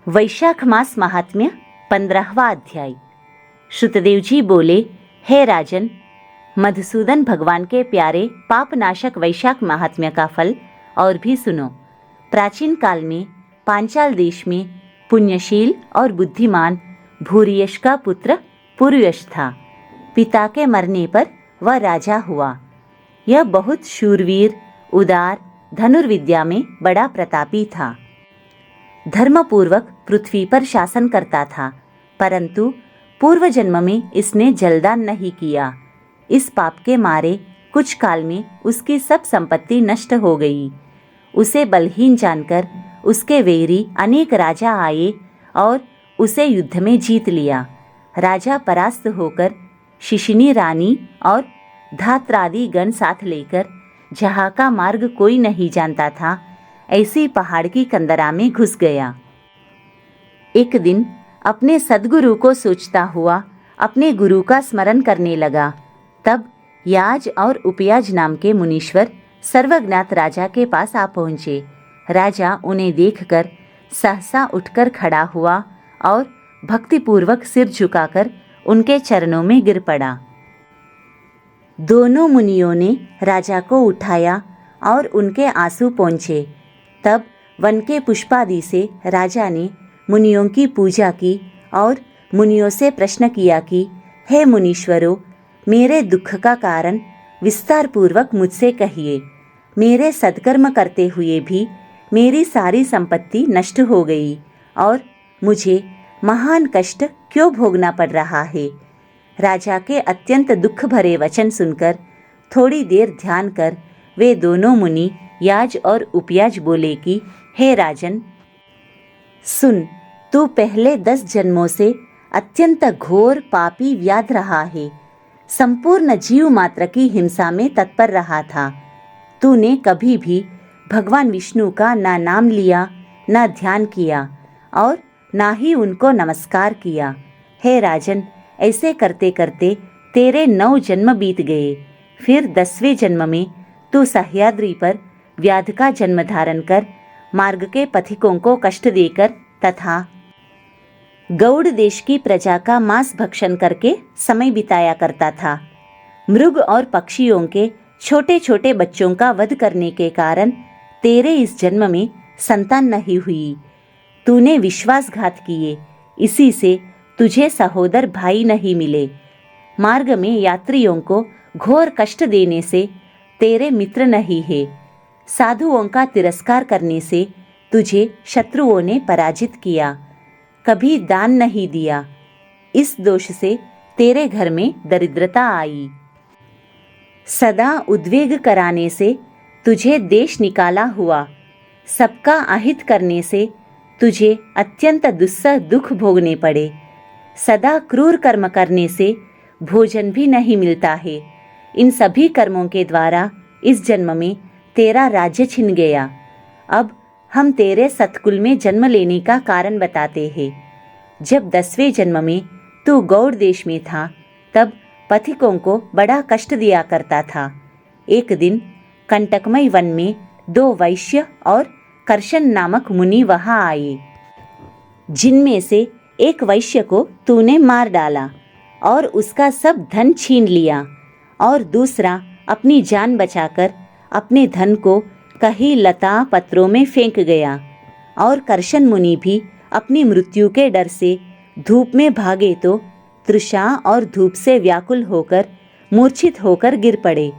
वैशाख मास महात्म्य 15वां अध्याय। श्रुतदेव जी बोले, हे राजन, मधुसूदन भगवान के प्यारे पापनाशक वैशाख महात्म्य का फल और भी सुनो। प्राचीन काल में पांचाल देश में पुण्यशील और बुद्धिमान भूरियश का पुत्र पुरुयश था। पिता के मरने पर वह राजा हुआ। यह बहुत शूरवीर, उदार, धनुर्विद्या में बड़ा प्रतापी था। धर्मपूर्वक पृथ्वी पर शासन करता था, परंतु पूर्व जन्म में इसने जलदान नहीं किया। इस पाप के मारे कुछ काल में उसकी सब संपत्ति नष्ट हो गई। उसे बलहीन जानकर उसके वैरी अनेक राजा आए और उसे युद्ध में जीत लिया। राजा परास्त होकर शिशिनी रानी और धात्रादि गण साथ लेकर, जहाँ का मार्ग कोई नहीं जानता था, ऐसी पहाड़ की कंदरा में घुस गया। एक दिन अपने सद्गुरु को सोचता हुआ अपने गुरु का स्मरण करने लगा। तब याज और उपयाज नाम के मुनीश्वर सर्वज्ञात राजा के पास आ पहुँचे। राजा उन्हें देखकर सहसा उठकर खड़ा हुआ और भक्तिपूर्वक सिर झुकाकर उनके चरणों में गिर पड़ा। दोनों मुनियों ने राजा को उठाया और उनके आंसू पोंछे। तब वन के पुष्पादि से राजा ने मुनियों की पूजा की और मुनियों से प्रश्न किया कि हे मुनीश्वरों, मेरे दुख का कारण विस्तार पूर्वक मुझसे कहिए। मेरे सत्कर्म करते हुए भी मेरी सारी संपत्ति नष्ट हो गई और मुझे महान कष्ट क्यों भोगना पड़ रहा है। राजा के अत्यंत दुख भरे वचन सुनकर थोड़ी देर ध्यान कर वे दोनों मुनि याज और उपयाज बोले कि हे राजन, सुन, तू पहले 10 जन्मों से अत्यंत घोर पापी व्याध रहा है। संपूर्ण जीव मात्र की हिंसा में तत्पर रहा था। तूने कभी भी भगवान विष्णु का ना नाम लिया, ना ध्यान किया और ना ही उनको नमस्कार किया। हे राजन, ऐसे करते करते तेरे 9 जन्म बीत गए। फिर 10वें जन्म में तू सह्याद्री पर व्याध का जन्म धारण कर मार्ग के पथिकों को कष्ट देकर तथा गौड़ देश की प्रजा का मांस भक्षण करके समय बिताया करता था। मृग और पक्षियों के छोटे छोटे बच्चों का वध करने के कारण तेरे इस जन्म में संतान नहीं हुई। तूने विश्वासघात किए, इसी से तुझे सहोदर भाई नहीं मिले। मार्ग में यात्रियों को घोर कष्ट देने से तेरे मित्र नहीं है। साधुओं का तिरस्कार करने से तुझे शत्रुओं ने पराजित किया। कभी दान नहीं दिया, इस दोष से तेरे घर में दरिद्रता आई। सदा उद्वेग कराने से तुझे देश निकाला हुआ। सबका अहित करने से तुझे अत्यंत दुस्सह दुख भोगने पड़े। सदा क्रूर कर्म करने से भोजन भी नहीं मिलता है। इन सभी कर्मों के द्वारा इस जन्म में तेरा राज्य छिन गया। अब हम तेरे सतकुल में जन्म लेने का कारण बताते हैं। जब 10वें जन्म में तू गौड़ देश में था, तब पथिकों को बड़ा कष्ट दिया करता था। एक दिन कंटकमय वन में 2 वैश्य और कर्शन नामक मुनि वहां आए, जिनमें से एक वैश्य को तूने मार डाला और उसका सब धन छीन लिया, और दूसरा अपनी जान बचाकर अपने धन को कहीं लता पत्रों में फेंक गया। और कर्शन मुनि भी अपनी मृत्यु के डर से धूप में भागे तो तृषा और धूप से व्याकुल होकर मूर्छित होकर गिर पड़े।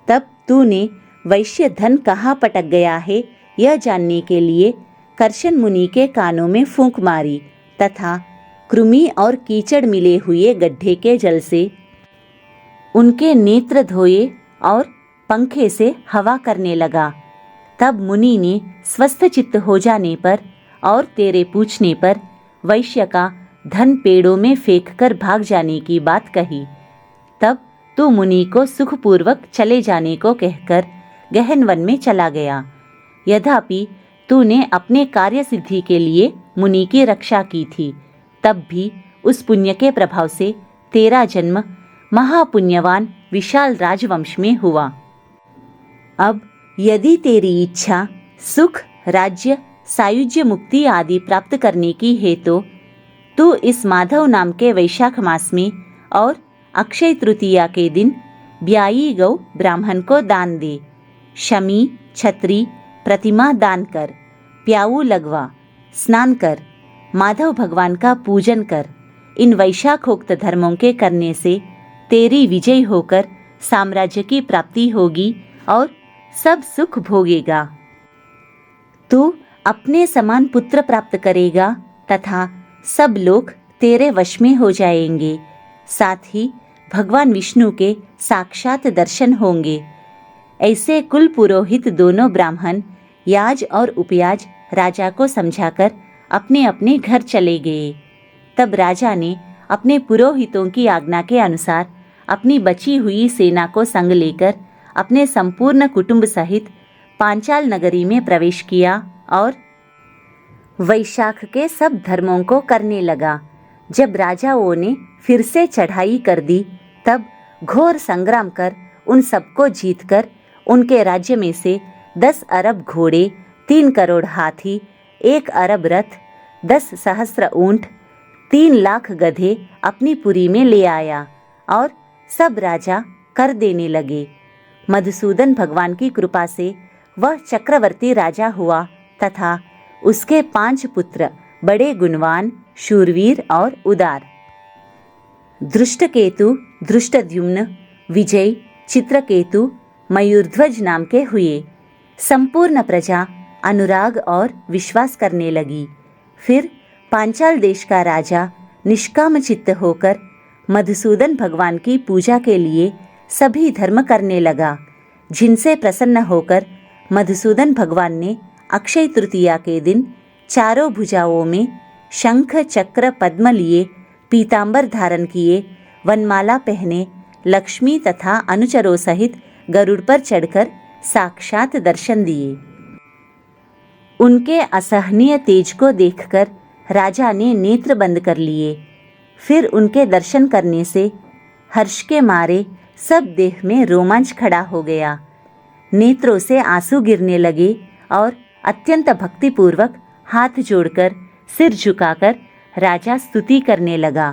तब तूने वैश्य धन कहाँ पटक गया है यह जानने के लिए कर्शन मुनि के कानों में फूंक मारी तथा कृमि और कीचड़ मिले हुए गड्ढे के जल से उनके नेत्र धोए और पंखे से हवा करने लगा। तब मुनि ने स्वस्थ चित्त हो जाने पर और तेरे पूछने पर वैश्य का धन पेड़ों में फेंककर भाग जाने की बात कही। तब तू मुनि को सुखपूर्वक चले जाने को कहकर गहन वन में चला गया। यद्यपि तूने अपने कार्य सिद्धि के लिए मुनि की रक्षा की थी, तब भी उस पुण्य के प्रभाव से तेरा जन्म महापुण्यवान विशाल राजवंश में हुआ। अब यदि तेरी इच्छा सुख, राज्य, सायुज्य मुक्ति आदि प्राप्त करने की हेतु तू इस माधव नाम के वैशाख मास में और अक्षय तृतीया के दिन ब्याई गौ ब्राह्मण को दान दे। शमी, छतरी, प्रतिमा दान कर, प्याऊ लगवा, स्नान कर, माधव भगवान का पूजन कर। इन वैशाखोक्त धर्मों के करने से तेरी विजय होकर साम्राज्य की प्राप्ति होगी और सब सुख भोगेगा। तू अपने समान पुत्र प्राप्त करेगा तथा सब लोग तेरे वश में हो जाएंगे। साथ ही भगवान विष्णु के साक्षात दर्शन होंगे। ऐसे कुल पुरोहित दोनों ब्राह्मण याज और उपयाज राजा को समझाकर अपने अपने घर चले गए। तब राजा ने अपने पुरोहितों की आज्ञा के अनुसार अपनी बची हुई सेना को संग लेकर अपने संपूर्ण कुटुंब सहित पांचाल नगरी में प्रवेश किया और वैशाख के सब धर्मों को करने लगा। जब राजाओं ने फिर से चढ़ाई कर दी तब घोर संग्राम कर उन सबको जीतकर उनके राज्य में से 10 अरब घोड़े, 3 करोड़ हाथी, 1 अरब रथ, 10 सहस्त्र ऊंट, 3 लाख गधे अपनी पुरी में ले आया और सब राजा कर देने लगे। मधुसूदन भगवान की कृपा से वह चक्रवर्ती राजा हुआ तथा उसके 5 पुत्र बड़े गुणवान, शूरवीर और उदार। धृष्टकेतु, धृष्टद्युम्न, विजय, चित्रकेतु, मयूरध्वज नाम के हुए। संपूर्ण प्रजा अनुराग और विश्वास करने लगी। फिर पांचाल देश का राजा निष्काम चित्त होकर मधुसूदन भगवान की पूजा के लिए सभी धर्म करने लगा, जिनसे प्रसन्न होकर मधुसूदन भगवान ने अक्षय तृतीया के दिन चारों भुजाओं में शंख, चक्र, पद्म लिए, पीतांबर धारण किए, वनमाला पहने, लक्ष्मी तथा अनुचरों सहित गरुड़ पर चढ़कर साक्षात दर्शन दिए। उनके असहनीय तेज को देखकर राजा ने नेत्र बंद कर लिए। फिर उनके दर्शन करने से हर्ष के मारे सब देह में रोमांच खड़ा हो गया। नेत्रों से आंसू गिरने लगे और अत्यंत भक्तिपूर्वक हाथ जोड़कर सिर झुकाकर राजा स्तुति करने लगा।